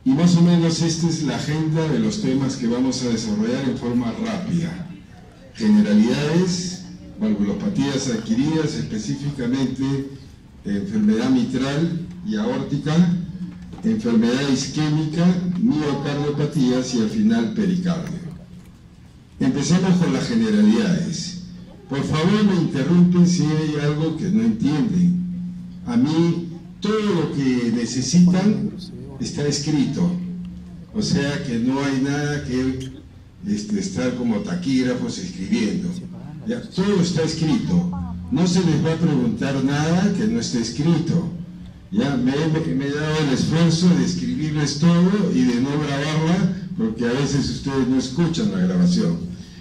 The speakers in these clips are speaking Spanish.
Y más o menos esta es la agenda de los temas que vamos a desarrollar en forma rápida. Generalidades, valvulopatías adquiridas, específicamente enfermedad mitral y aórtica, enfermedad isquémica, miocardiopatías y al final pericardio. Empezamos con las generalidades. Por favor, me interrumpen si hay algo que no entienden. A mí, todo lo que necesitan está escrito. O sea que no hay nada que estar como taquígrafos escribiendo. Ya, todo está escrito. No se les va a preguntar nada que no esté escrito. Ya me he dado el esfuerzo de escribirles todo y de no grabarla, porque a veces ustedes no escuchan la grabación.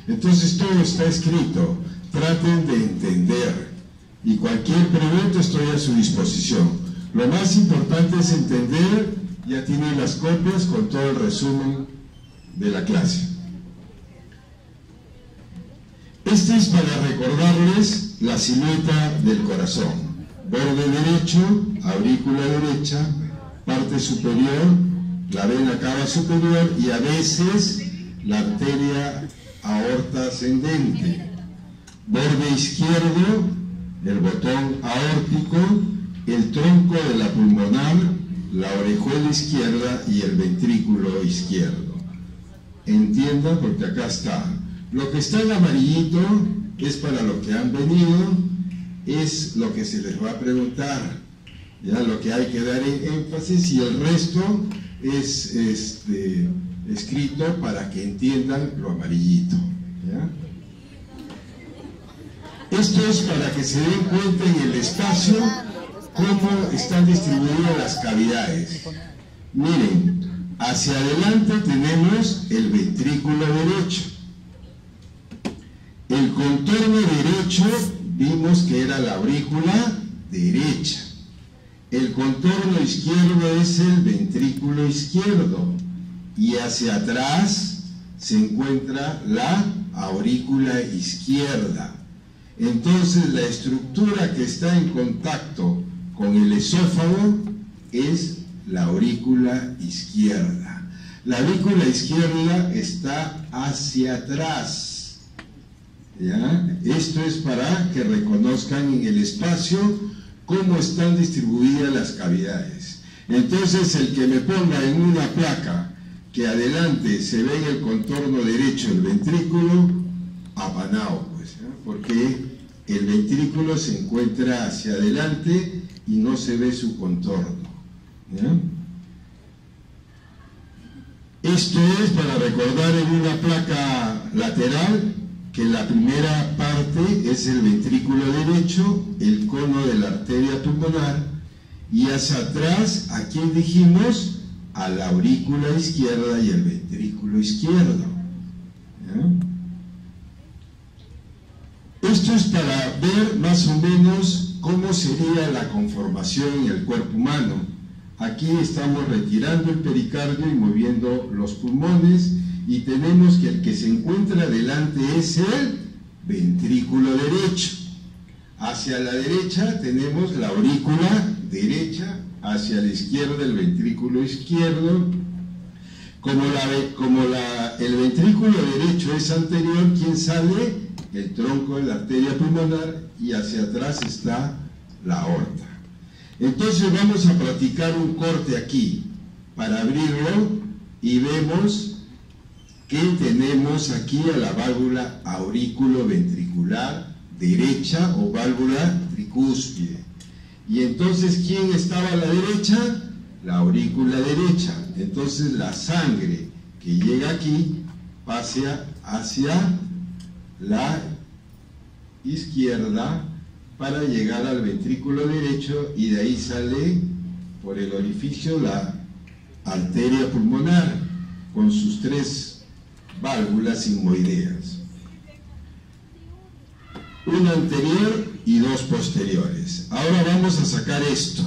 Entonces todo está escrito. Traten de entender. Y cualquier pregunta estoy a su disposición. Lo más importante es entender. Ya tienen las copias con todo el resumen de la clase. Este es para recordarles la silueta del corazón. Borde derecho, aurícula derecha, parte superior, la vena cava superior y a veces la arteria aorta ascendente. Borde izquierdo, el botón aórtico, el tronco de la pulmonar, la orejuela izquierda y el ventrículo izquierdo. Entiendan porque acá está. Lo que está en amarillito es para lo que han venido, es lo que se les va a preguntar, ya lo que hay que dar énfasis, y el resto es escrito para que entiendan lo amarillito, ¿ya? Esto es para que se den cuenta en el espacio cómo están distribuidas las cavidades. Miren, hacia adelante tenemos el ventrículo derecho. El contorno derecho vimos que era la aurícula derecha. El contorno izquierdo es el ventrículo izquierdo. Y hacia atrás se encuentra la aurícula izquierda. Entonces la estructura que está en contacto con el esófago es la aurícula izquierda. La aurícula izquierda está hacia atrás, ¿ya? Esto es para que reconozcan en el espacio cómo están distribuidas las cavidades. Entonces el que me ponga en una placa que adelante se ve en el contorno derecho el ventrículo, apanao, pues, ¿ya? Porque el ventrículo se encuentra hacia adelante y no se ve su contorno, ¿ya? Esto es para recordar en una placa lateral que la primera parte es el ventrículo derecho, el cono de la arteria pulmonar, y hacia atrás, ¿a quién dijimos? A la aurícula izquierda y el ventrículo izquierdo, ¿ya? Esto es para ver más o menos cómo sería la conformación en el cuerpo humano. Aquí estamos retirando el pericardio y moviendo los pulmones, y tenemos que el que se encuentra delante es el ventrículo derecho. Hacia la derecha tenemos la aurícula derecha, hacia la izquierda el ventrículo izquierdo. Como el ventrículo derecho es anterior, ¿quién sale? El tronco de la arteria pulmonar, y hacia atrás está la aorta. Entonces vamos a practicar un corte aquí para abrirlo, y vemos que tenemos aquí a la válvula aurículo-ventricular derecha o válvula tricúspide. Y entonces, ¿quién estaba a la derecha? La aurícula derecha. Entonces la sangre que llega aquí pasa hacia la izquierda para llegar al ventrículo derecho, y de ahí sale por el orificio la arteria pulmonar con sus 3 válvulas sigmoideas, una anterior y 2 posteriores. Ahora vamos a sacar esto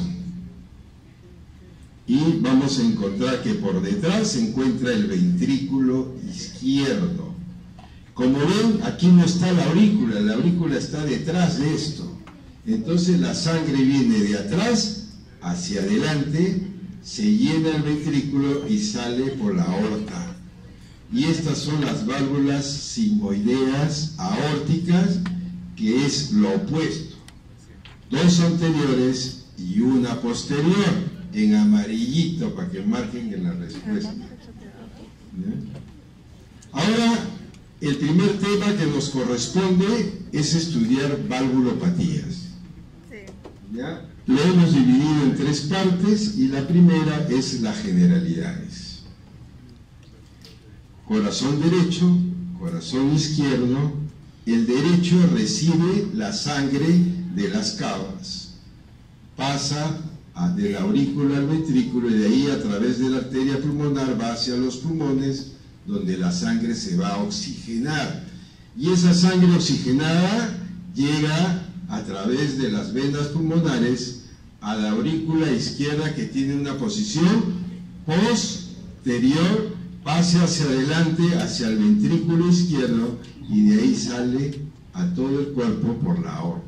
y vamos a encontrar que por detrás se encuentra el ventrículo izquierdo. Como ven, aquí no está la aurícula está detrás de esto. Entonces la sangre viene de atrás hacia adelante, se llena el ventrículo y sale por la aorta. Y estas son las válvulas sigmoideas aórticas, que es lo opuesto. Dos anteriores y una posterior, en amarillito, para que marquen en la respuesta. Ahora, el primer tema que nos corresponde es estudiar valvulopatías. ¿Ya? Lo hemos dividido en tres partes y la primera es las generalidades. Corazón derecho, corazón izquierdo. El derecho recibe la sangre de las cavas, pasa de la aurícula al ventrículo y de ahí a través de la arteria pulmonar va hacia los pulmones, donde la sangre se va a oxigenar. Y esa sangre oxigenada llega a través de las venas pulmonares a la aurícula izquierda, que tiene una posición posterior, pase hacia adelante, hacia el ventrículo izquierdo, y de ahí sale a todo el cuerpo por la aorta.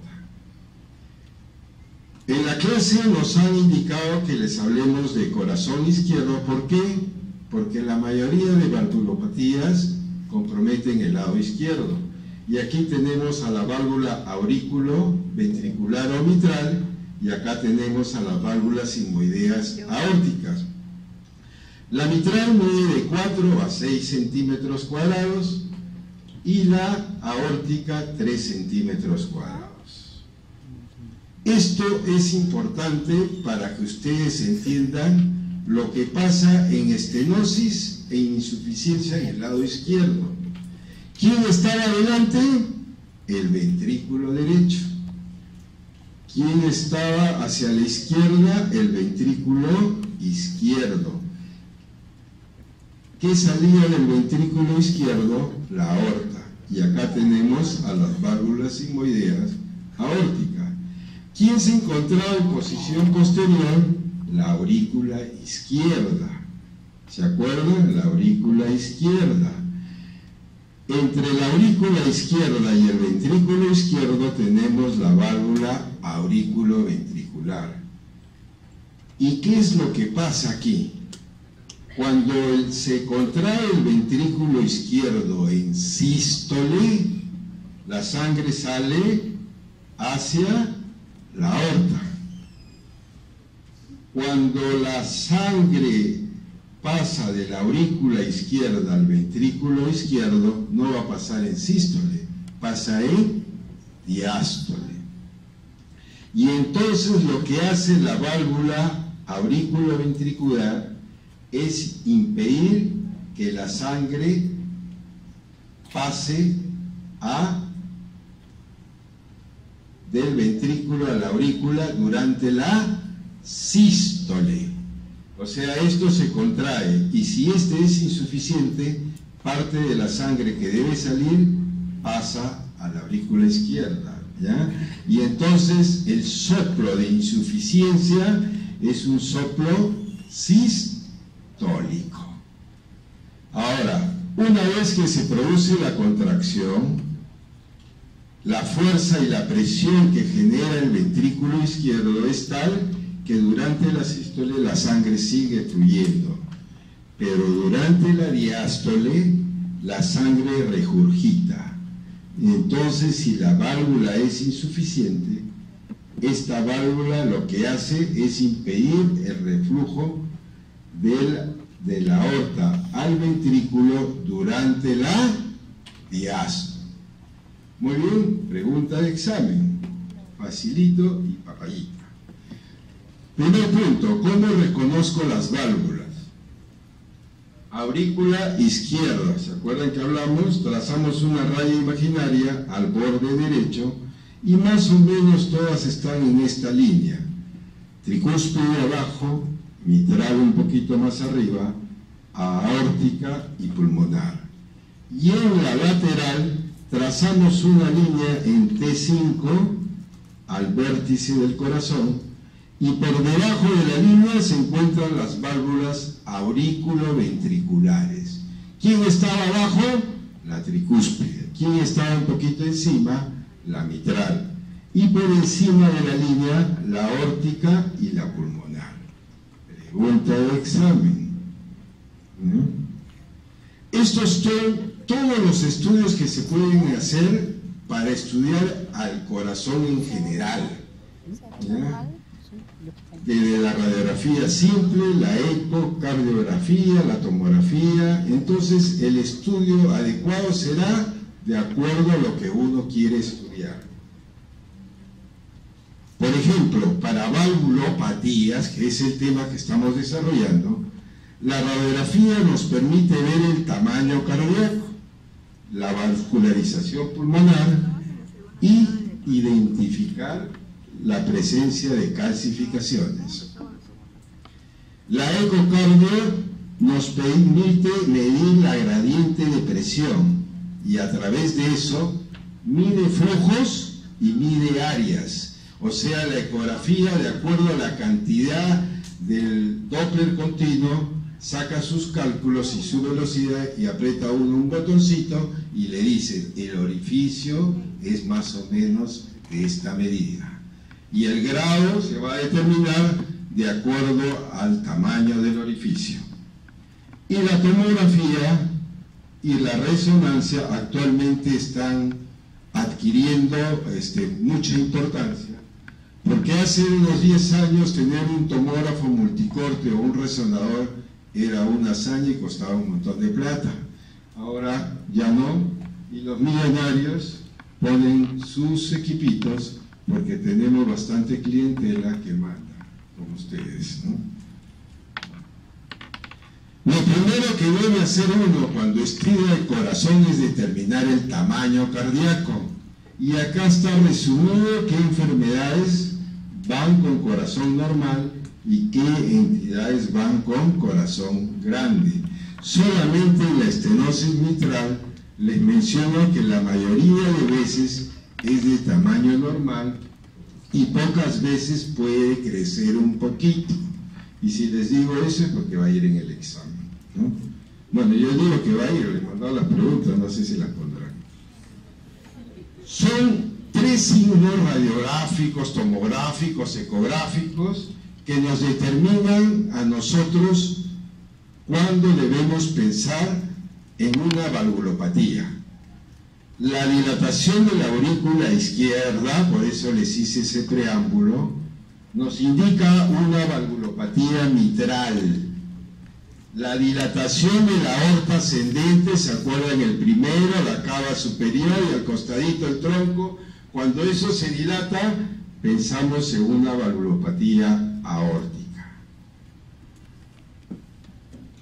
En la clase nos han indicado que les hablemos de corazón izquierdo. ¿Por qué? Porque la mayoría de valvulopatías comprometen el lado izquierdo. Y aquí tenemos a la válvula aurículo-ventricular o mitral, y acá tenemos a las válvulas sigmoideas aórticas. La mitral mide de 4 a 6 centímetros cuadrados y la aórtica 3 centímetros cuadrados. Esto es importante para que ustedes entiendan lo que pasa en estenosis e insuficiencia en el lado izquierdo. ¿Quién estaba adelante? El ventrículo derecho. ¿Quién estaba hacia la izquierda? El ventrículo izquierdo. ¿Qué salía del ventrículo izquierdo? La aorta. Y acá tenemos a las válvulas sigmoideas aórticas. ¿Quién se encontraba en posición posterior? La aurícula izquierda. ¿Se acuerdan? La aurícula izquierda. Entre la aurícula izquierda y el ventrículo izquierdo tenemos la válvula aurículo-ventricular. ¿Y qué es lo que pasa aquí? Cuando se contrae el ventrículo izquierdo en sístole, la sangre sale hacia la aorta. Cuando la sangre pasa de la aurícula izquierda al ventrículo izquierdo, no va a pasar en sístole, pasa en diástole. Y entonces lo que hace la válvula aurículo-ventricular es impedir que la sangre pase del ventrículo a la aurícula durante la sístole. O sea, esto se contrae, y si este es insuficiente, parte de la sangre que debe salir pasa a la aurícula izquierda, ¿ya? Y entonces el soplo de insuficiencia es un soplo sistólico. Ahora, una vez que se produce la contracción, la fuerza y la presión que genera el ventrículo izquierdo es tal que durante la sístole la sangre sigue fluyendo, pero durante la diástole la sangre regurgita. Entonces, si la válvula es insuficiente, esta válvula lo que hace es impedir el reflujo de la aorta al ventrículo durante la diástole. Muy bien, pregunta de examen, facilito y papayita. Primer punto, ¿cómo reconozco las válvulas? Aurícula izquierda, ¿se acuerdan que hablamos? Trazamos una raya imaginaria al borde derecho y más o menos todas están en esta línea. Tricúspide abajo, mitral un poquito más arriba, aórtica y pulmonar. Y en la lateral trazamos una línea en T5 al vértice del corazón, y por debajo de la línea se encuentran las válvulas aurículo-ventriculares. ¿Quién estaba abajo? La tricúspide. ¿Quién estaba un poquito encima? La mitral. Y por encima de la línea, la aórtica y la pulmonar. pregunta de examen. Estos son todos los estudios que se pueden hacer para estudiar al corazón en general, ¿ya? Desde la radiografía simple, la ecocardiografía, la tomografía. Entonces el estudio adecuado será de acuerdo a lo que uno quiere estudiar. Por ejemplo, para valvulopatías, que es el tema que estamos desarrollando, la radiografía nos permite ver el tamaño cardíaco, la vascularización pulmonar y identificar la presencia de calcificaciones. La ecocardio nos permite medir la gradiente de presión y a través de eso mide flujos y mide áreas. O sea, la ecografía, de acuerdo a la cantidad del Doppler continuo, saca sus cálculos y su velocidad y aprieta uno un botoncito y le dice: el orificio es más o menos de esta medida. Y el grado se va a determinar de acuerdo al tamaño del orificio. Y la tomografía y la resonancia actualmente están adquiriendo mucha importancia, porque hace unos 10 años tener un tomógrafo multicorte o un resonador era una hazaña y costaba un montón de plata. Ahora ya no, y los millonarios ponen sus equipitos porque tenemos bastante clientela que manda, como ustedes, ¿no? Lo primero que debe hacer uno cuando estudia el corazón es determinar el tamaño cardíaco. Y acá está resumido qué enfermedades van con corazón normal y qué entidades van con corazón grande. Solamente en la estenosis mitral les menciono que la mayoría de veces es de tamaño normal y pocas veces puede crecer un poquito. Y si les digo eso es porque va a ir en el examen, ¿no? Bueno, yo digo que va a ir, les he mandado las preguntas, no sé si las pondrán. Son 3 signos radiográficos, tomográficos, ecográficos que nos determinan a nosotros cuándo debemos pensar en una valvulopatía. La dilatación de la aurícula izquierda, por eso les hice ese preámbulo, nos indica una valvulopatía mitral. La dilatación de la aorta ascendente, ¿se acuerdan? El primero, la cava superior y al costadito el tronco. Cuando eso se dilata, pensamos en una valvulopatía aórtica.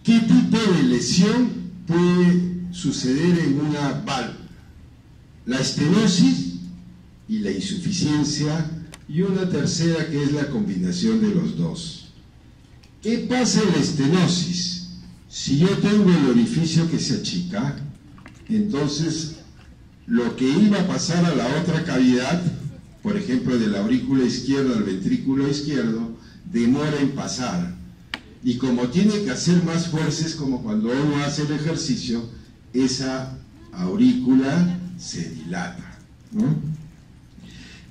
¿Qué tipo de lesión puede suceder en una válvula? La estenosis y la insuficiencia, y una tercera que es la combinación de los dos. ¿Qué pasa en la estenosis? Si yo tengo el orificio que se achica, entonces lo que iba a pasar a la otra cavidad, por ejemplo de la aurícula izquierda al ventrículo izquierdo, demora en pasar. Y como tiene que hacer más fuerza, es como cuando uno hace el ejercicio, esa aurícula se dilata, ¿no?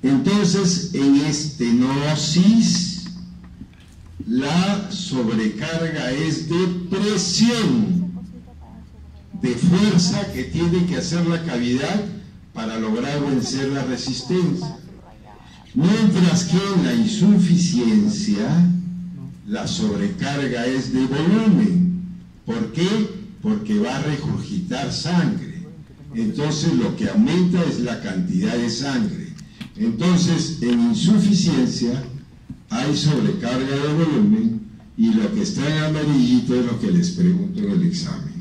Entonces, en estenosis, la sobrecarga es de presión, de fuerza que tiene que hacer la cavidad para lograr vencer la resistencia. Mientras que en la insuficiencia, la sobrecarga es de volumen. ¿Por qué? Porque va a regurgitar sangre. Entonces lo que aumenta es la cantidad de sangre. Entonces en insuficiencia hay sobrecarga de volumen y lo que está en amarillito es lo que les pregunto en el examen.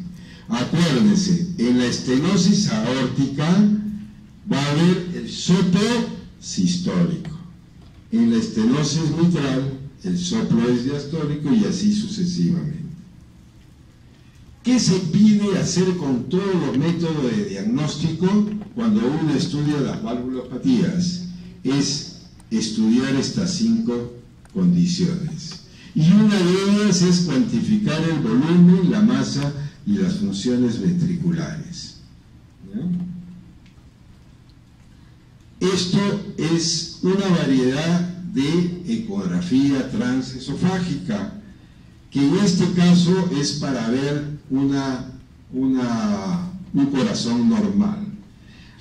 Acuérdense, en la estenosis aórtica va a haber el soplo sistólico. En la estenosis mitral el soplo es diastólico y así sucesivamente. ¿Qué se pide hacer con todos los métodos de diagnóstico cuando uno estudia las valvulopatías? Es estudiar estas 5 condiciones. Y una de ellas es cuantificar el volumen, la masa y las funciones ventriculares. ¿Ya? Esto es una variedad de ecografía transesofágica. que en este caso es para ver un corazón normal.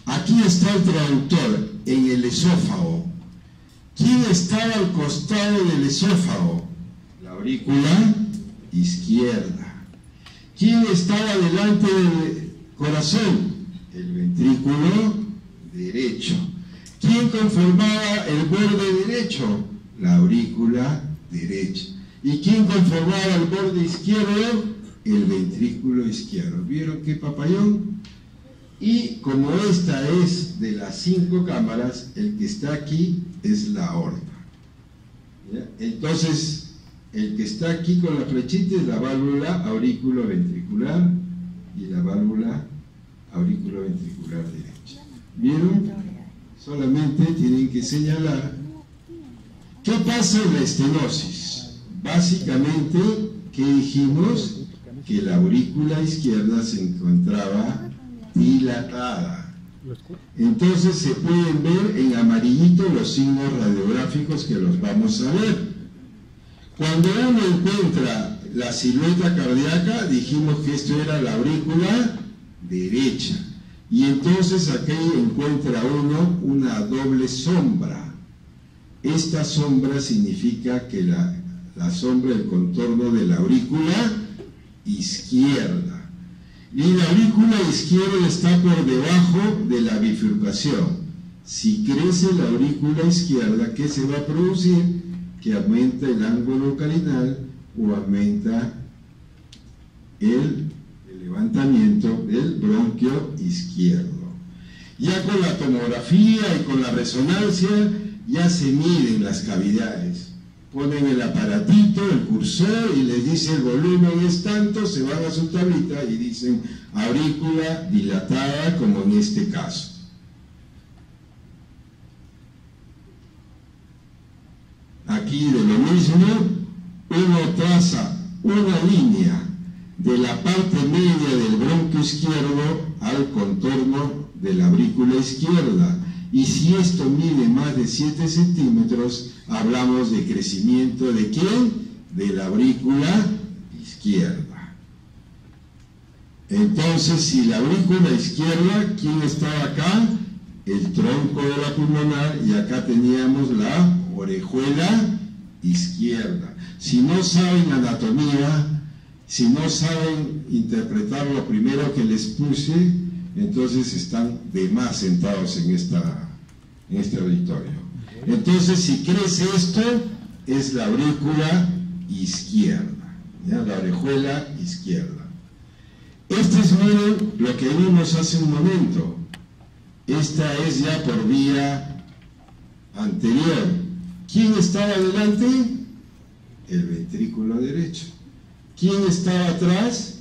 Aquí está el traductor, en el esófago. ¿Quién estaba al costado del esófago? La aurícula izquierda. ¿Quién estaba delante del corazón? El ventrículo derecho. ¿Quién conformaba el borde derecho? La aurícula derecha. ¿Y quién conformaba el borde izquierdo? El ventrículo izquierdo. ¿Vieron qué papayón? Y como esta es de las 5 cámaras, el que está aquí es la aorta. ¿Ya? Entonces, el que está aquí con la flechita es la válvula auriculoventricular y la válvula auriculoventricular derecha. ¿Vieron? Solamente tienen que señalar. ¿Qué pasa en la estenosis? Básicamente, ¿qué dijimos? Que la aurícula izquierda se encontraba dilatada. Entonces se pueden ver en amarillito los signos radiográficos que los vamos a ver. Cuando uno encuentra la silueta cardíaca, dijimos que esto era la aurícula derecha. Y entonces aquí encuentra uno una doble sombra. Esta sombra significa que la sombra del contorno de la aurícula izquierda. Y la aurícula izquierda está por debajo de la bifurcación. Si crece la aurícula izquierda, ¿qué se va a producir? Que aumenta el ángulo carinal o aumenta el levantamiento del bronquio izquierdo. Ya con la tomografía y con la resonancia ya se miden las cavidades. Ponen el aparatito, el cursor y les dice el volumen es tanto, se van a su tablita y dicen aurícula dilatada, como en este caso. Aquí de lo mismo, uno traza una línea de la parte media del bronquio izquierdo al contorno de la aurícula izquierda. Y si esto mide más de 7 centímetros, hablamos de crecimiento ¿de quién? De la aurícula izquierda. Entonces, si la aurícula izquierda, ¿quién estaba acá? El tronco de la pulmonar, y acá teníamos la orejuela izquierda. Si no saben anatomía, si no saben interpretar lo primero que les puse, entonces están de más sentados en este auditorio. Entonces, si crece esto, es la aurícula izquierda, ¿ya? La orejuela izquierda. Este es, miren, lo que vimos hace un momento. Esta es ya por vía anterior. ¿Quién estaba adelante? El ventrículo derecho. ¿Quién estaba atrás?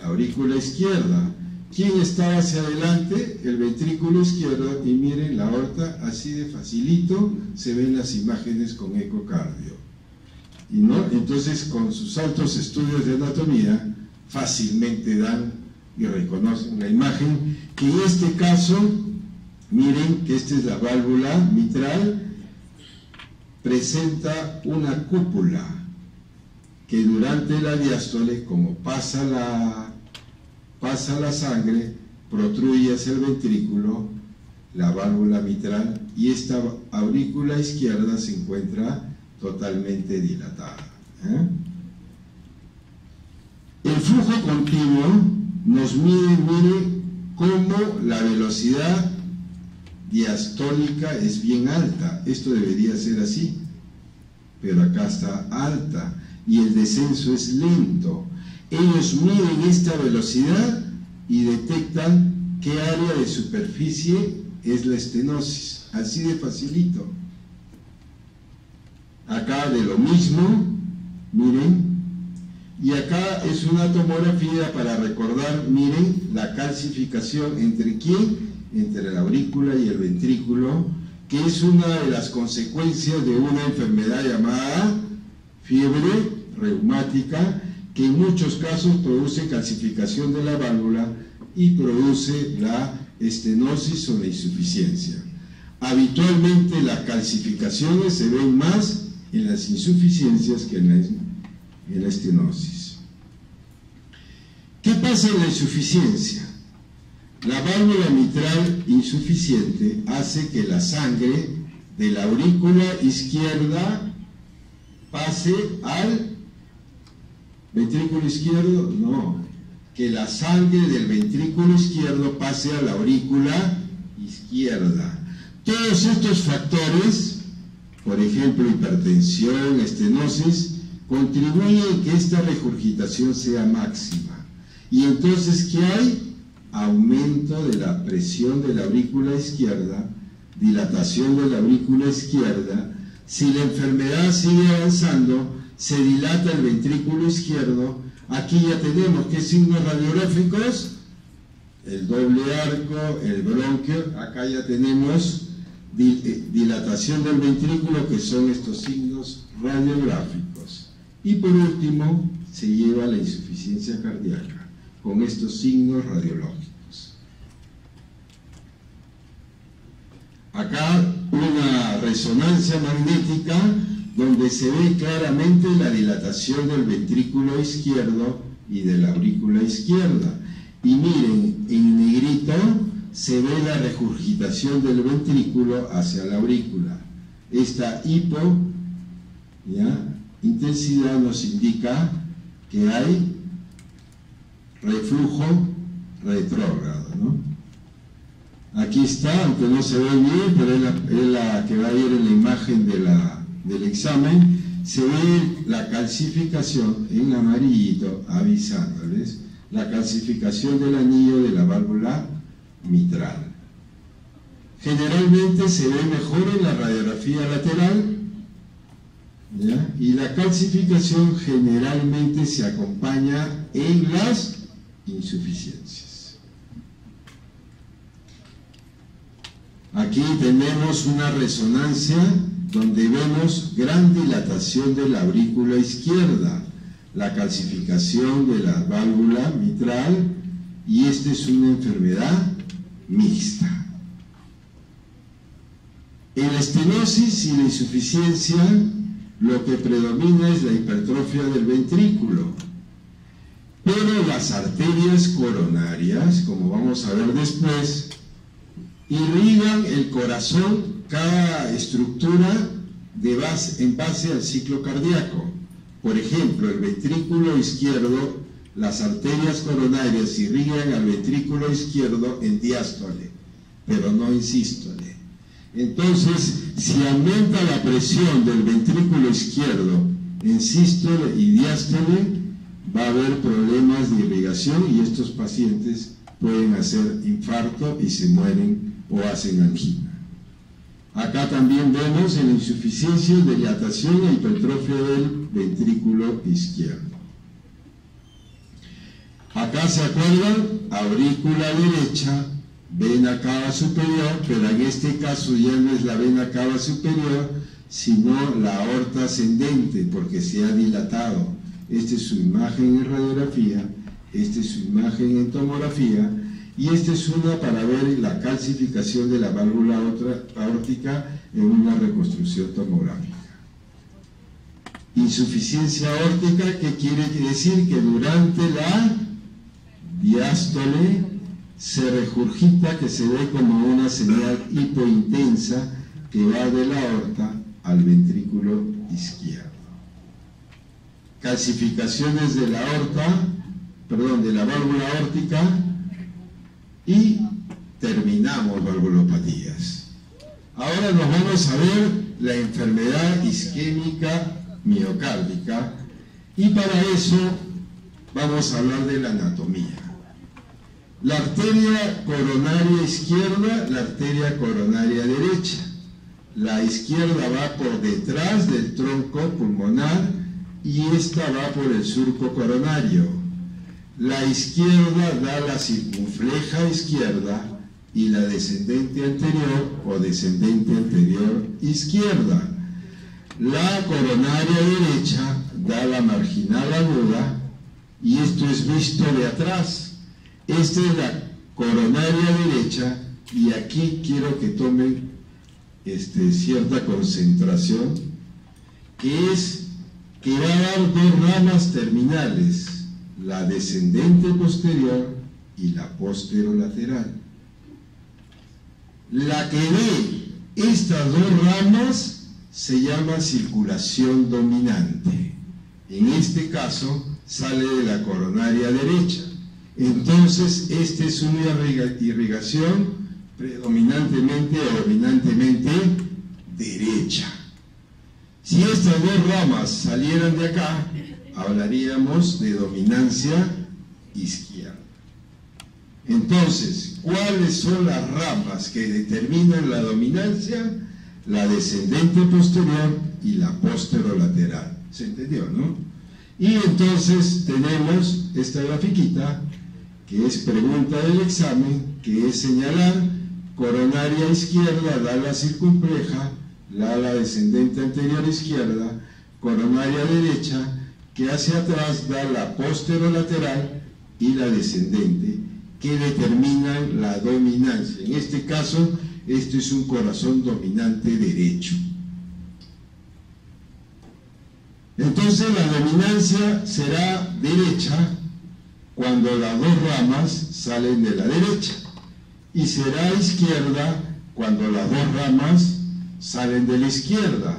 La aurícula izquierda. ¿Quién estaba hacia adelante? El ventrículo izquierdo. Y miren la aorta, así de facilito se ven las imágenes con ecocardio. Y no, entonces con sus altos estudios de anatomía fácilmente dan y reconocen la imagen, que en este caso, miren que esta es la válvula mitral, presenta una cúpula que durante la diástole, como pasa la sangre, protruye hacia el ventrículo la válvula mitral, y esta aurícula izquierda se encuentra totalmente dilatada. El flujo continuo nos mide cómo la velocidad diastólica es bien alta. Esto debería ser así, pero acá está alta y el descenso es lento. Ellos miden esta velocidad y detectan qué área de superficie es la estenosis, así de facilito. Acá de lo mismo, miren, y acá es una tomografía para recordar, miren, la calcificación entre quién, entre la aurícula y el ventrículo, que es una de las consecuencias de una enfermedad llamada fiebre reumática, que en muchos casos produce calcificación de la válvula y produce la estenosis o la insuficiencia. Habitualmente las calcificaciones se ven más en las insuficiencias que en en la estenosis. ¿Qué pasa en la insuficiencia? La válvula mitral insuficiente hace que la sangre de la aurícula izquierda pase al ventrículo izquierdo, no, que la sangre del ventrículo izquierdo pase a la aurícula izquierda. Todos estos factores, por ejemplo, hipertensión, estenosis, contribuyen a que esta regurgitación sea máxima. Y entonces, ¿qué hay? Aumento de la presión de la aurícula izquierda, dilatación de la aurícula izquierda. Si la enfermedad sigue avanzando, se dilata el ventrículo izquierdo. Aquí ya tenemos ¿qué signos radiográficos? El doble arco, el bronquio. Acá ya tenemos dilatación del ventrículo, que son estos signos radiográficos. Y por último, se lleva la insuficiencia cardíaca con estos signos radiológicos. Acá una resonancia magnética donde se ve claramente la dilatación del ventrículo izquierdo y de la aurícula izquierda. Y miren, en negrito se ve la regurgitación del ventrículo hacia la aurícula. Esta intensidad nos indica que hay reflujo retrógrado, ¿no? Aquí está, aunque no se ve bien, pero es la que va a ir en la imagen del examen. Se ve la calcificación en amarillito, avisándoles la calcificación del anillo de la válvula mitral. Generalmente se ve mejor en la radiografía lateral, ¿ya? Y la calcificación generalmente se acompaña en las insuficiencias. Aquí tenemos una resonancia donde vemos gran dilatación de la aurícula izquierda, la calcificación de la válvula mitral, y esta es una enfermedad mixta. En la estenosis y la insuficiencia, lo que predomina es la hipertrofia del ventrículo, pero las arterias coronarias, como vamos a ver después, irrigan el corazón, cada estructura en base al ciclo cardíaco. Por ejemplo, el ventrículo izquierdo, las arterias coronarias irrigan al ventrículo izquierdo en diástole, pero no en sístole. Entonces, si aumenta la presión del ventrículo izquierdo en sístole y diástole, va a haber problemas de irrigación y estos pacientes pueden hacer infarto y se mueren o hacen angina. Acá también vemos en la insuficiencia, dilatación e hipertrofia del ventrículo izquierdo. Acá se acuerdan, aurícula derecha, vena cava superior, pero en este caso ya no es la vena cava superior, sino la aorta ascendente, porque se ha dilatado. Esta es su imagen en radiografía, esta es su imagen en tomografía, y esta es una para ver la calcificación de la válvula aórtica en una reconstrucción tomográfica. Insuficiencia aórtica, ¿qué quiere decir? Que durante la diástole se regurgita, que se ve como una señal hipointensa que va de la aorta al ventrículo izquierdo. Calcificaciones de la de la válvula aórtica, y terminamos valvulopatías. Ahora nos vamos a ver la enfermedad isquémica miocárdica, y para eso vamos a hablar de la anatomía. La arteria coronaria izquierda, la arteria coronaria derecha. La izquierda va por detrás del tronco pulmonar y esta va por el surco coronario. La izquierda da la circunfleja izquierda y la descendente anterior o descendente anterior izquierda. La coronaria derecha da la marginal aguda y esto es visto de atrás. Esta es la coronaria derecha y aquí quiero que tomen cierta concentración, que es que va a dar dos ramas terminales, la descendente posterior y la posterolateral. La que ve estas dos ramas se llama circulación dominante. En este caso sale de la coronaria derecha. Entonces, esta es una irrigación predominantemente o dominantemente derecha. Si estas dos ramas salieran de acá, hablaríamos de dominancia izquierda. Entonces, ¿cuáles son las ramas que determinan la dominancia? La descendente posterior y la posterolateral. ¿Se entendió, no? Y entonces tenemos esta grafiquita, que es pregunta del examen, que es señalar coronaria izquierda da la circunfleja, la descendente anterior izquierda, coronaria derecha, que hacia atrás da la posterolateral y la descendente, que determinan la dominancia. En este caso, esto es un corazón dominante derecho. Entonces la dominancia será derecha cuando las dos ramas salen de la derecha, y será izquierda cuando las dos ramas salen de la izquierda.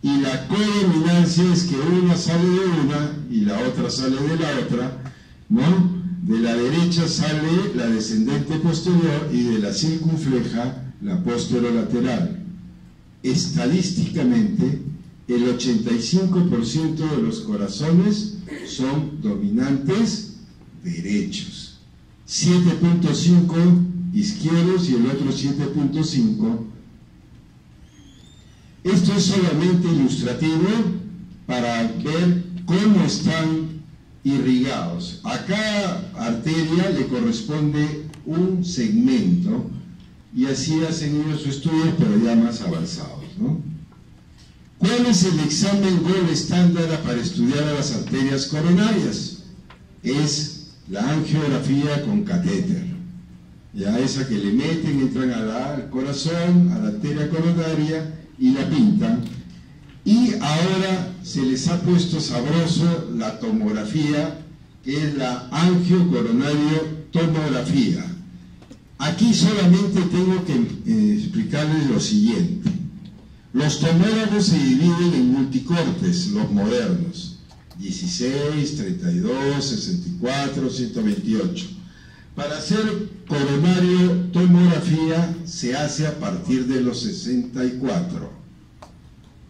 Y la codominancia es que una sale de una y la otra sale de la otra, ¿no? De la derecha sale la descendente posterior y de la circunfleja la posterolateral. Estadísticamente, el 85% de los corazones son dominantes derechos, 7.5 izquierdos y el otro 7.5. Esto es solamente ilustrativo para ver cómo están irrigados. A cada arteria le corresponde un segmento y así hacen ellos su estudio, pero ya más avanzados, ¿no? ¿Cuál es el examen gold estándar para estudiar a las arterias coronarias? Es la angiografía con catéter. Ya esa que le meten, entran al corazón, a la arteria coronaria y la pintan. Y ahora se les ha puesto sabroso la tomografía, que es la angiocoronario tomografía. Aquí solamente tengo que explicarles lo siguiente. Los tomógrafos se dividen en multicortes, los modernos, 16, 32, 64, 128. Para hacer coronario tomografía se hace a partir de los 64.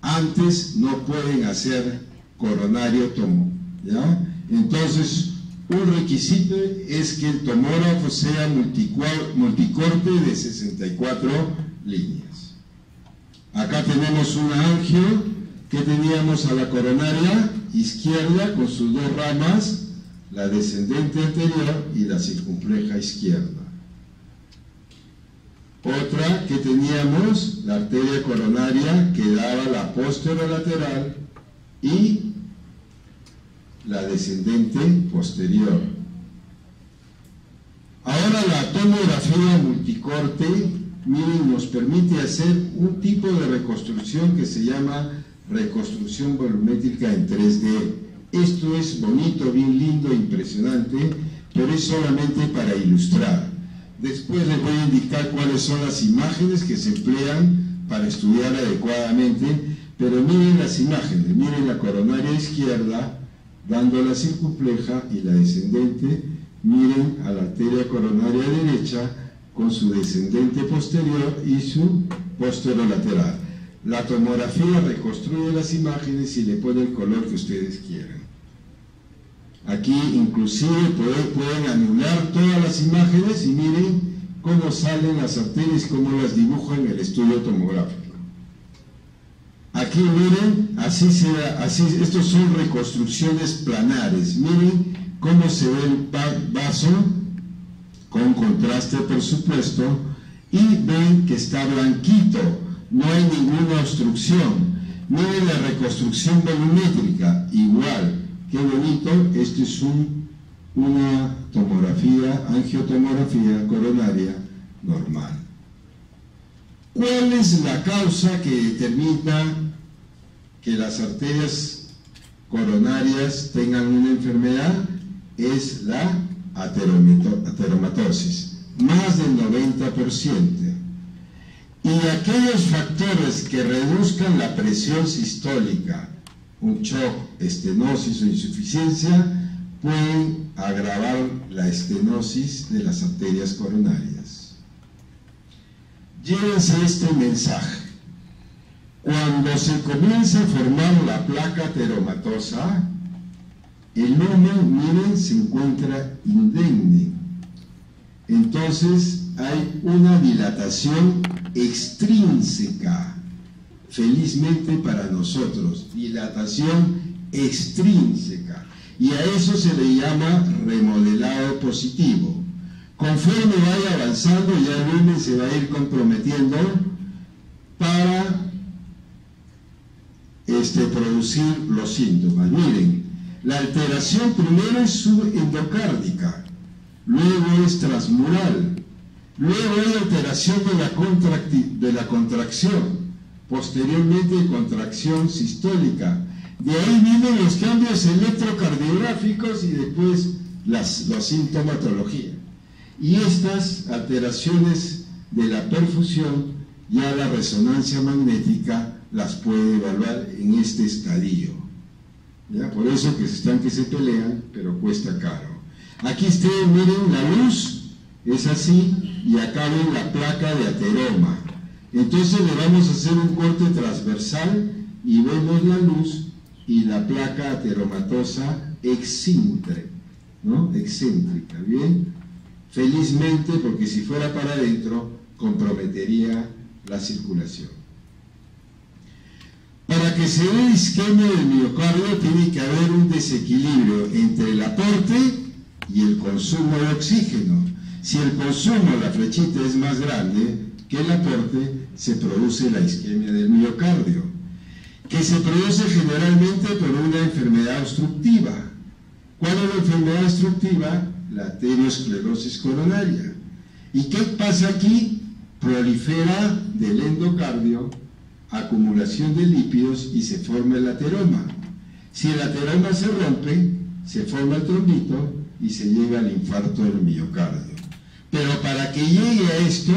Antes no pueden hacer coronario tomo, ¿ya? Entonces, un requisito es que el tomógrafo sea multicorte de 64 líneas. Acá tenemos una angio que teníamos a la coronaria izquierda con sus dos ramas, la descendente anterior y la circunfleja izquierda. Otra que teníamos, la arteria coronaria que daba la posterolateral y la descendente posterior. Ahora la tomografía multicorte, miren, nos permite hacer un tipo de reconstrucción que se llama reconstrucción volumétrica en 3D. Esto es bonito, bien lindo, impresionante, pero es solamente para ilustrar. Después les voy a indicar cuáles son las imágenes que se emplean para estudiar adecuadamente, pero miren las imágenes, miren la coronaria izquierda dando la circunfleja y la descendente, miren a la arteria coronaria derecha con su descendente posterior y su posterolateral. La tomografía reconstruye las imágenes y le pone el color que ustedes quieran. Aquí inclusive pueden anular todas las imágenes y miren cómo salen las arterias, cómo las dibujo en el estudio tomográfico. Aquí miren, estos son reconstrucciones planares. Miren cómo se ve el vaso, con contraste por supuesto, y ven que está blanquito, no hay ninguna obstrucción. Miren la reconstrucción volumétrica, igual. Qué bonito, esto es una tomografía, angiotomografía coronaria normal. ¿Cuál es la causa que determina que las arterias coronarias tengan una enfermedad es la ateromatosis, más del 90%. Y aquellos factores que reduzcan la presión sistólica, un shock, estenosis o insuficiencia, pueden agravar la estenosis de las arterias coronarias. Llévense este mensaje. Cuando se comienza a formar la placa ateromatosa, el lumen, miren, se encuentra indemne. Entonces hay una dilatación extrínseca, felizmente para nosotros, dilatación extrínseca, y a eso se le llama remodelado positivo. Conforme vaya avanzando, ya el lumen se va a ir comprometiendo para producir los síntomas. Miren, la alteración primero es subendocárdica, luego es transmural, luego hay alteración de la contracción, posteriormente contracción sistólica. De ahí vienen los cambios electrocardiográficos y después la sintomatología. Y estas alteraciones de la perfusión, ya la resonancia magnética las puede evaluar en este estadio. ¿Ya? Por eso que se pelean, pero cuesta caro. Aquí ustedes miren, la luz es así, y acá ven la placa de ateroma. Entonces le vamos a hacer un corte transversal y vemos la luz y la placa ateromatosa excéntrica, ¿no? Excéntrica, ¿bien? Felizmente, porque si fuera para adentro, comprometería la circulación. Para que se dé isquemia del miocardio, tiene que haber un desequilibrio entre el aporte y el consumo de oxígeno. Si el consumo, la flechita, es más grande que el aporte, se produce la isquemia del miocardio, que se produce generalmente por una enfermedad obstructiva. ¿Cuál es la enfermedad obstructiva? La arteriosclerosis coronaria. ¿Y qué pasa aquí? Prolifera del endocardio, acumulación de lípidos y se forma el ateroma. Si el ateroma se rompe, se forma el trombito y se llega al infarto del miocardio. Pero para que llegue a esto,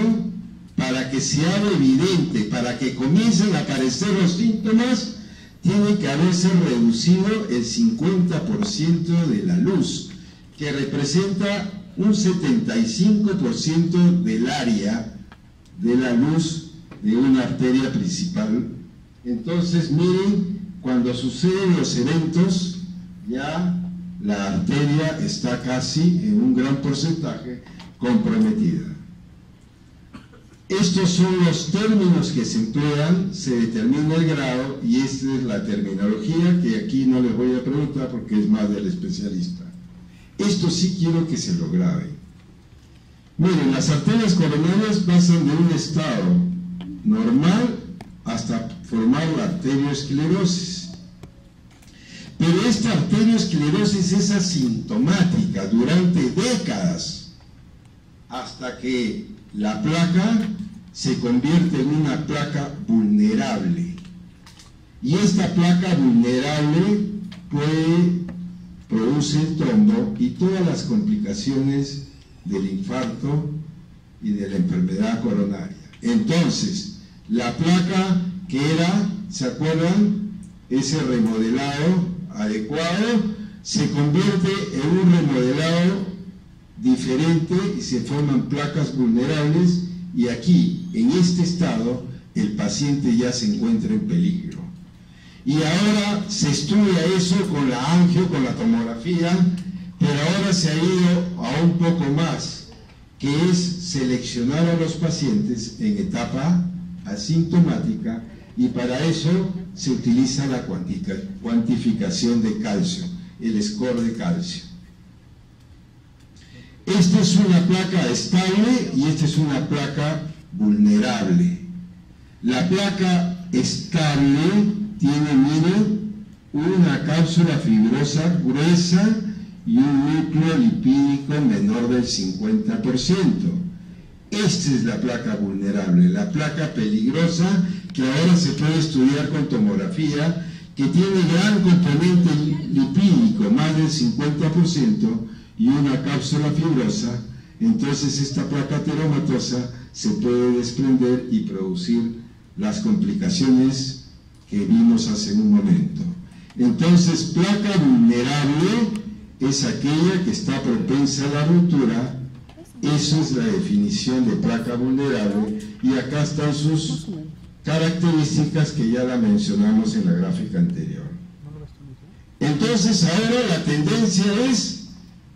para que se haga evidente, para que comiencen a aparecer los síntomas, tiene que haberse reducido el 50% de la luz, que representa un 75% del área de la luz de una arteria principal. Entonces, miren, cuando suceden los eventos, ya la arteria está casi en un gran porcentaje comprometida. Estos son los términos que se emplean, se determina el grado, y esta es la terminología que aquí no les voy a preguntar porque es más del especialista. Esto sí quiero que se lo graben. Miren, las arterias coronarias pasan de un estado normal hasta formar la arteriosclerosis. Pero esta arteriosclerosis es asintomática durante décadas, hasta que la placa se convierte en una placa vulnerable. Y esta placa vulnerable produce el trombo y todas las complicaciones del infarto y de la enfermedad coronaria. Entonces, la placa que era, ¿se acuerdan? Ese remodelado adecuado se convierte en un remodelado diferente y se forman placas vulnerables, y aquí, en este estado, el paciente ya se encuentra en peligro. Y ahora se estudia eso con la angio, con la tomografía, pero ahora se ha ido a un poco más, que es seleccionar a los pacientes en etapa asintomática, y para eso se utiliza la cuantificación de calcio, el score de calcio. Esta es una placa estable y esta es una placa vulnerable. La placa estable tiene, miren, una cápsula fibrosa gruesa y un núcleo lipídico menor del 50%. Esta es la placa vulnerable, la placa peligrosa, que ahora se puede estudiar con tomografía, que tiene gran componente lipídico, más del 50%, y una cápsula fibrosa, entonces esta placa ateromatosa se puede desprender y producir las complicaciones que vimos hace un momento. Entonces, placa vulnerable es aquella que está propensa a la ruptura. Eso es la definición de placa vulnerable, y acá están sus características que ya la mencionamos en la gráfica anterior. Entonces, ahora la tendencia es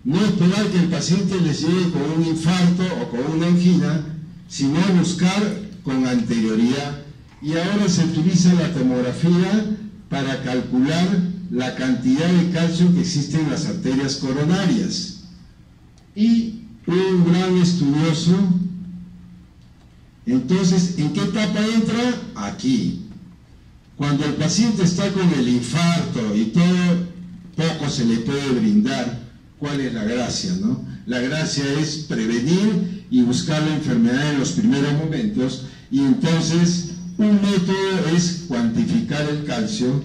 no esperar que el paciente les llegue con un infarto o con una angina, sino buscar con anterioridad. Y ahora se utiliza la tomografía para calcular la cantidad de calcio que existe en las arterias coronarias. Y un gran estudioso, entonces, ¿en qué etapa entra? Aquí. Cuando el paciente está con el infarto y todo, poco se le puede brindar. ¿Cuál es la gracia, no? La gracia es prevenir y buscar la enfermedad en los primeros momentos, y entonces un método es cuantificar el calcio,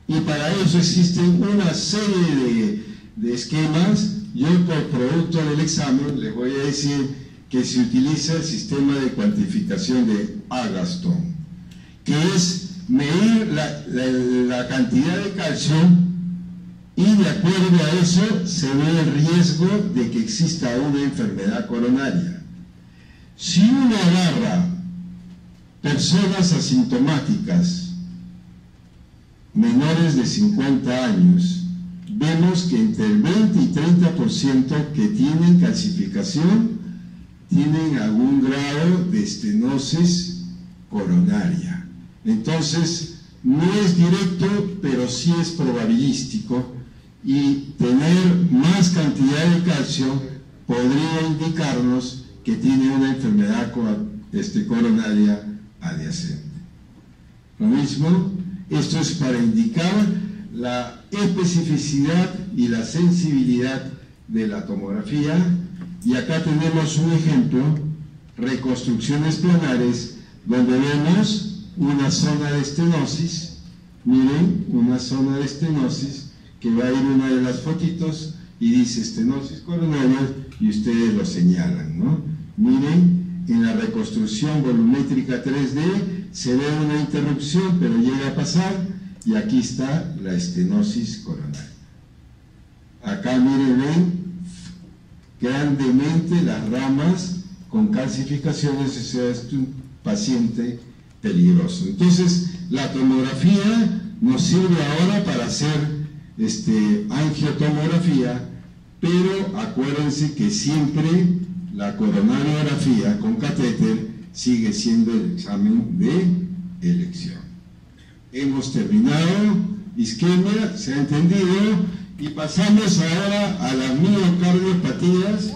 y para eso existen una serie de esquemas. Yo, por producto del examen, les voy a decir que se utiliza el sistema de cuantificación de Agatston, que es medir la cantidad de calcio, y de acuerdo a eso se ve el riesgo de que exista una enfermedad coronaria. Si uno agarra personas asintomáticas menores de 50 años, vemos que entre el 20 y 30% que tienen calcificación tienen algún grado de estenosis coronaria. Entonces, no es directo, pero sí es probabilístico, y tener más cantidad de calcio podría indicarnos que tiene una enfermedad coronaria adyacente. Lo mismo, esto es para indicar la especificidad y la sensibilidad de la tomografía. Y acá tenemos un ejemplo, reconstrucciones planares, donde vemos una zona de estenosis. Miren, una zona de estenosis, que va a ir una de las fotitos y dice estenosis coronaria, y ustedes lo señalan, ¿no? Miren, en la reconstrucción volumétrica 3D se ve una interrupción, pero llega a pasar, y aquí está la estenosis coronaria. Acá, miren, ven grandemente las ramas con calcificaciones, o sea, es un paciente peligroso. Entonces, la tomografía nos sirve ahora para hacer angiotomografía, pero acuérdense que siempre la coronariografía con catéter sigue siendo el examen de elección. Hemos terminado isquemia, se ha entendido, y pasamos ahora a las miocardiopatías,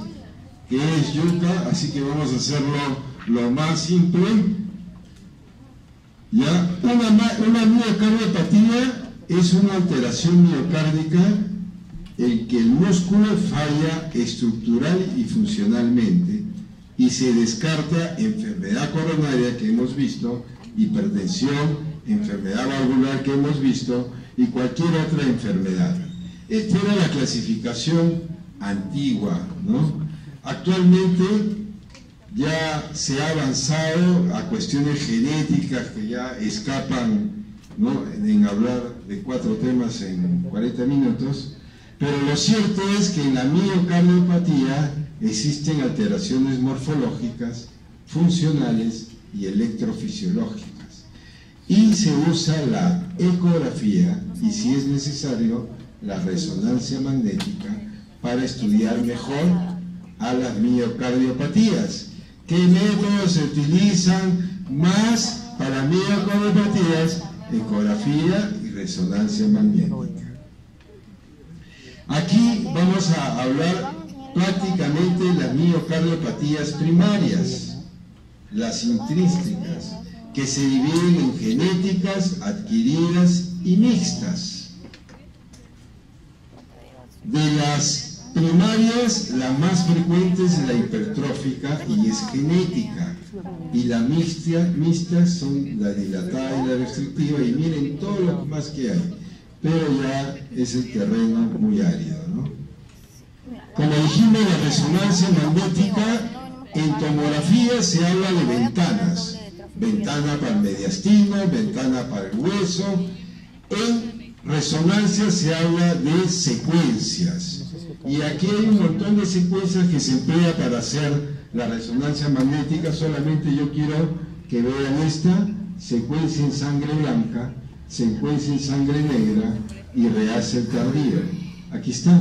que es yuca, así que vamos a hacerlo lo más simple. Ya, una miocardiopatía es una alteración miocárdica en que el músculo falla estructural y funcionalmente, y se descarta enfermedad coronaria que hemos visto, hipertensión, enfermedad valvular que hemos visto, y cualquier otra enfermedad. Esta era la clasificación antigua, ¿no? Actualmente ya se ha avanzado a cuestiones genéticas que ya escapan, ¿no?, en hablar de 4 temas en 40 minutos, pero lo cierto es que en la miocardiopatía existen alteraciones morfológicas, funcionales y electrofisiológicas, y se usa la ecografía y, si es necesario, la resonancia magnética para estudiar mejor a las miocardiopatías. ¿Qué métodos se utilizan más para miocardiopatías? Ecografía y resonancia magnética. Aquí vamos a hablar prácticamente de las miocardiopatías primarias, las intrínsecas, que se dividen en genéticas, adquiridas y mixtas. De las primarias, la más frecuente es la hipertrófica y es genética. Y la mixta son la dilatada y la restrictiva, y miren todo lo más que hay. Pero ya es el terreno muy árido, ¿no? Como dijimos, la resonancia magnética en tomografía se habla de ventanas. Ventana para el mediastino, ventana para el hueso. En resonancia se habla de secuencias. Y aquí hay un montón de secuencias que se emplea para hacer la resonancia magnética. Solamente yo quiero que vean esta secuencia en sangre blanca, secuencia en sangre negra y rehace tardío. Aquí está.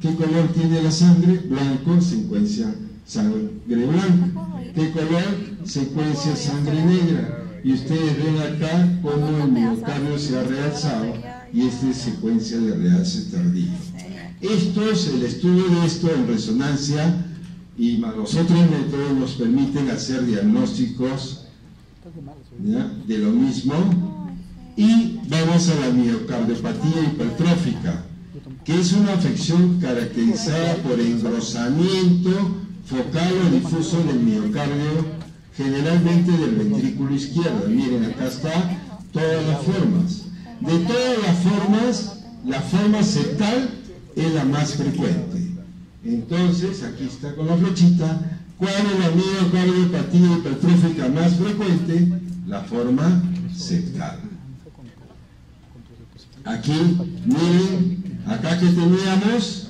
¿Qué color tiene la sangre? Blanco, secuencia sangre blanca. ¿Qué color? Secuencia sangre negra. Y ustedes ven acá cómo el miocardio se ha realzado, y esta es secuencia de realce tardío. Esto es el estudio de esto en resonancia, y los otros métodos nos permiten hacer diagnósticos, ¿ya?, de lo mismo. Y vamos a la miocardiopatía hipertrófica, que es una afección caracterizada por engrosamiento focal o difuso del miocardio, generalmente del ventrículo izquierdo. Miren, acá está todas las formas. De todas las formas, la forma septal es la más frecuente. Entonces, aquí está con la flechita. ¿Cuál es la miocardiopatía hipertrófica más frecuente? La forma septal. Aquí, miren, acá que teníamos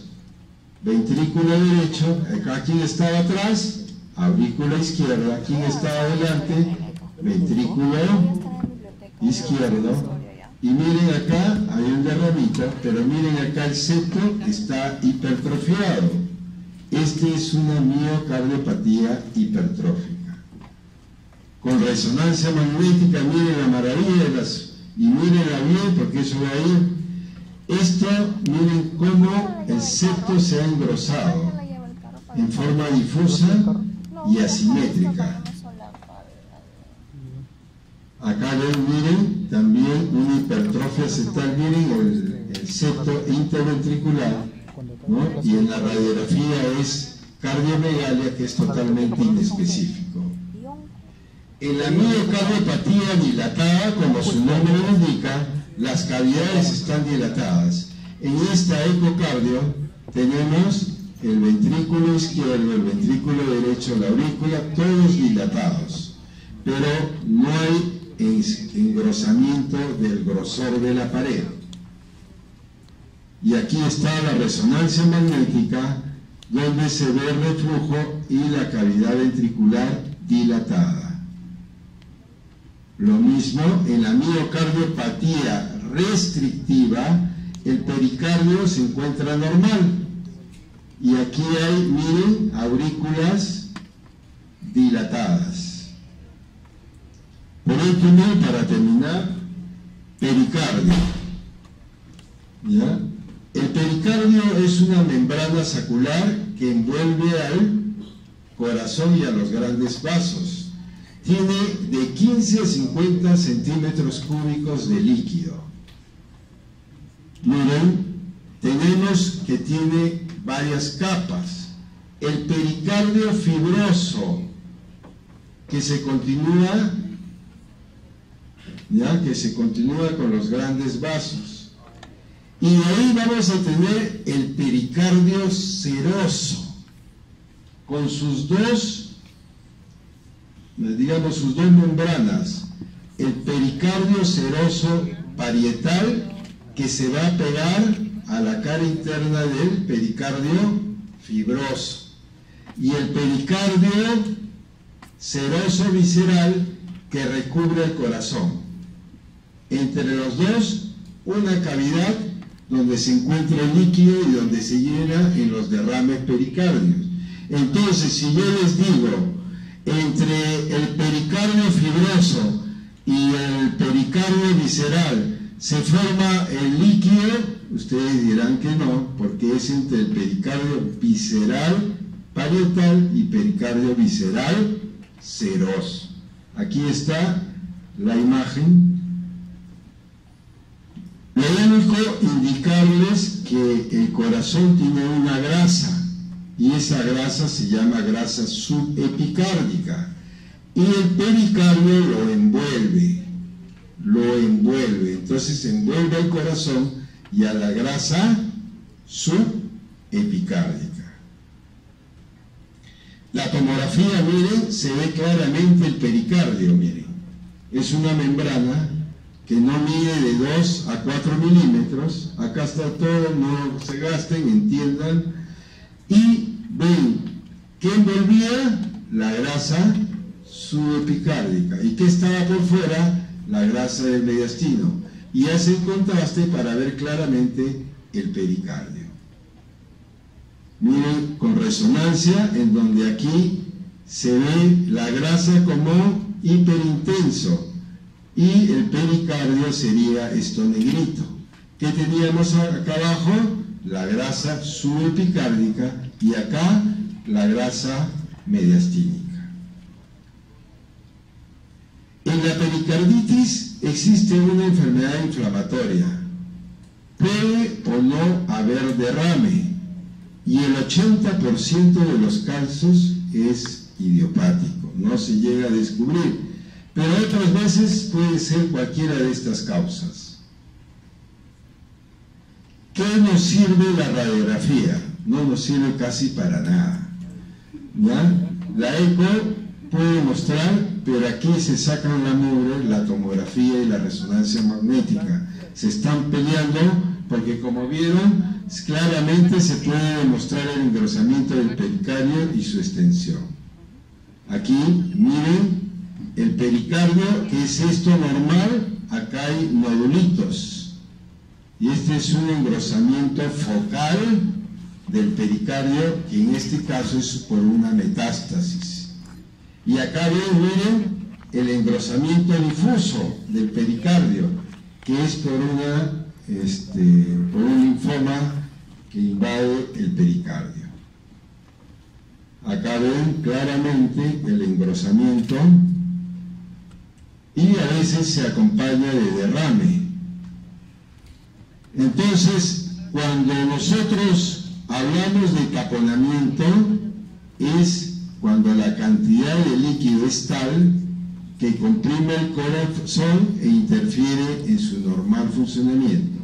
ventrículo derecho, acá quien estaba atrás, aurícula izquierda, quien estaba adelante, ventrículo izquierdo. Y miren acá, hay un derramita, pero miren acá el septo está hipertrofiado. Este es una miocardiopatía hipertrófica. Con resonancia magnética, miren la maravilla de las... Y mírenla bien, porque eso va a ir. Esto, miren cómo el septo se ha engrosado en forma difusa y asimétrica. Acá ven, miren, también una hipertrofia septal, miren el septo interventricular, ¿no? Y en la radiografía es cardiomegalia, que es totalmente inespecífico. En la miocardiopatía dilatada, como su nombre lo indica, las cavidades están dilatadas. En esta ecocardio tenemos el ventrículo izquierdo, el ventrículo derecho, la aurícula, todos dilatados, pero no hay engrosamiento del grosor de la pared. Y aquí está la resonancia magnética, donde se ve el reflujo y la cavidad ventricular dilatada. Lo mismo en la miocardiopatía restrictiva, el pericardio se encuentra normal. Y aquí hay, miren, aurículas dilatadas. Por último, para terminar, pericardio. ¿Ya? El pericardio es una membrana sacular que envuelve al corazón y a los grandes vasos. Tiene de 15 a 50 centímetros cúbicos de líquido. Miren, tenemos que tiene varias capas. El pericardio fibroso, que se continúa, ¿ya?, que se continúa con los grandes vasos. Y de ahí vamos a tener el pericardio seroso, con sus dos, digamos, sus dos membranas. El pericardio seroso parietal, que se va a pegar a la cara interna del pericardio fibroso, y el pericardio seroso visceral, que recubre el corazón. Entre los dos, una cavidad donde se encuentra el líquido y donde se llena en los derrames pericárdios. Entonces, si yo les digo, entre el pericardio fibroso y el pericardio visceral se forma el líquido, ustedes dirán que no, porque es entre el pericardio visceral parietal y pericardio visceral seroso. Aquí está la imagen. Lo único, indicarles que el corazón tiene una grasa, y esa grasa se llama grasa subepicárdica, y el pericardio lo envuelve, entonces envuelve el corazón y a la grasa subepicárdica. La tomografía, miren, se ve claramente el pericardio, miren, es una membrana que no mide de 2 a 4 milímetros, acá está todo, no se gasten, entiendan, y ven que envolvía la grasa subepicárdica y que estaba por fuera la grasa del mediastino, y hacen contraste para ver claramente el pericardio. Miren con resonancia, en donde aquí se ve la grasa como hiperintenso y el pericardio sería esto negrito. ¿Qué teníamos acá abajo? La grasa subepicárdica y acá la grasa mediastínica. En la pericarditis existe una enfermedad inflamatoria. Puede o no haber derrame y el 80% de los casos es idiopático, no se llega a descubrir, pero otras veces puede ser cualquiera de estas causas. ¿Qué nos sirve la radiografía? No nos sirve casi para nada, ¿ya? La eco puede mostrar, pero aquí se sacan la mugre, la tomografía y la resonancia magnética. Se están peleando porque, como vieron, claramente se puede demostrar el engrosamiento del pericardio y su extensión. Aquí, miren, el pericardio, que es esto normal, acá hay nodulitos. Y este es un engrosamiento focal del pericardio, que en este caso es por una metástasis. Y acá ven, miren, el engrosamiento difuso del pericardio, que es por un linfoma que invade el pericardio. Acá ven claramente el engrosamiento y a veces se acompaña de derrame. Entonces, cuando nosotros hablamos de taponamiento, es cuando la cantidad de líquido es tal que comprime el corazón e interfiere en su normal funcionamiento.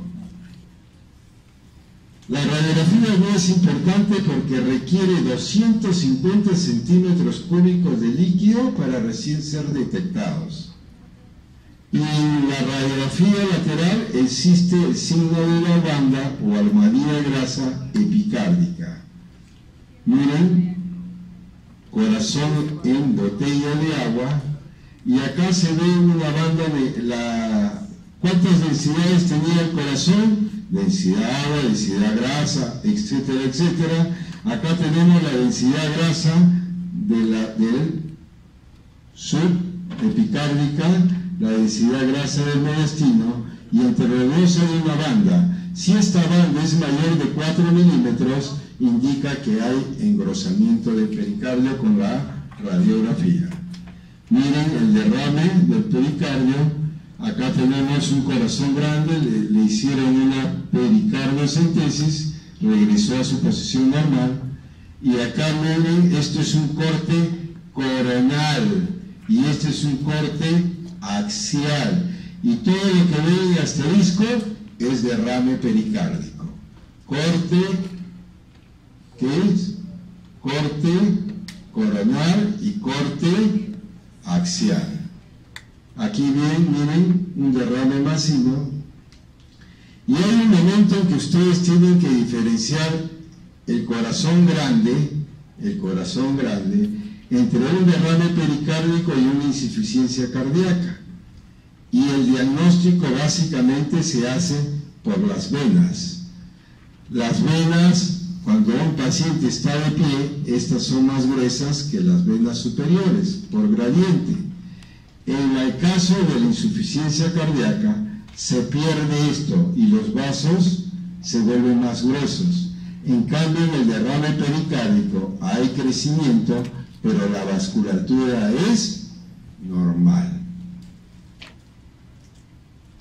La radiografía no es importante porque requiere 250 centímetros cúbicos de líquido para recién ser detectados. Y en la radiografía lateral existe el signo de la banda o almohadilla de grasa epicárdica. Miren, corazón en botella de agua, y acá se ve una banda de ¿cuántas densidades tenía el corazón? Densidad agua, densidad grasa, etcétera, etcétera. Acá tenemos la densidad grasa del subepicárdica, la densidad grasa del mediastino, y entre los dos hay una banda. Si esta banda es mayor de 4 milímetros, indica que hay engrosamiento del pericardio con la radiografía. Miren el derrame del pericardio. Acá tenemos un corazón grande, le hicieron una pericardiocentesis, regresó a su posición normal. Y acá miren, esto es un corte coronal y este es un corte axial. Y todo lo que ven en asterisco es derrame pericárdico. Corte, ¿qué es? Corte coronal y corte axial. Aquí ven, miren, un derrame masivo. Y hay un momento en que ustedes tienen que diferenciar el corazón grande, entre un derrame pericárdico y una insuficiencia cardíaca. Y el diagnóstico básicamente se hace por las venas. Las venas, cuando un paciente está de pie, estas son más gruesas que las venas superiores, por gradiente. En el caso de la insuficiencia cardíaca, se pierde esto y los vasos se vuelven más gruesos. En cambio, en el derrame pericárdico hay crecimiento, pero la vasculatura es normal.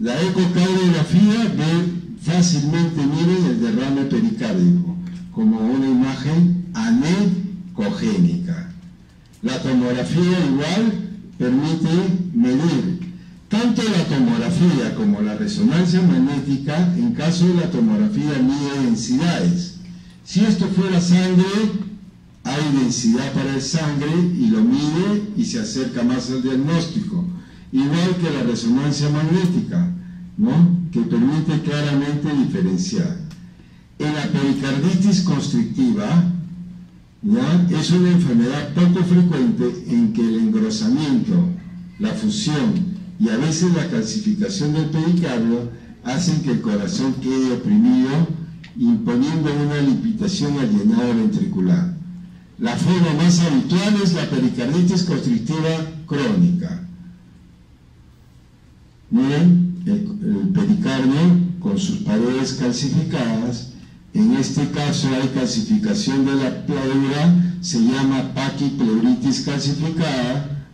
La ecocardiografía ve fácilmente, miren, el derrame pericárdico como una imagen anecogénica. La tomografía igual permite medir tanto la tomografía como la resonancia magnética. En caso de la tomografía mide densidades. Si esto fuera sangre, hay densidad para el sangre y lo mide y se acerca más al diagnóstico. Igual que la resonancia magnética, ¿no?, que permite claramente diferenciar. En la pericarditis constrictiva, ¿ya?, es una enfermedad poco frecuente en que el engrosamiento, la fusión y a veces la calcificación del pericardio hacen que el corazón quede oprimido, imponiendo una limitación al llenado ventricular. La forma más habitual es la pericarditis constrictiva crónica. Miren, el pericardio con sus paredes calcificadas. En este caso hay calcificación de la pleura, se llama paquipleuritis calcificada.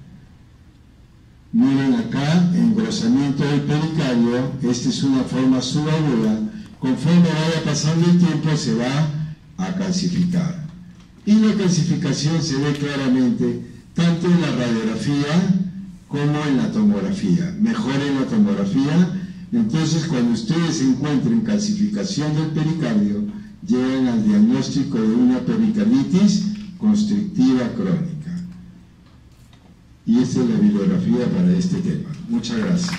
Miren acá, engrosamiento del pericardio. Esta es una forma subaguda. Conforme vaya pasando el tiempo se va a calcificar. Y la calcificación se ve claramente tanto en la radiografía como en la tomografía. Mejor en la tomografía. Entonces, cuando ustedes encuentren calcificación del pericardio, llegan al diagnóstico de una pericarditis constrictiva crónica. Y esta es la bibliografía para este tema. Muchas gracias.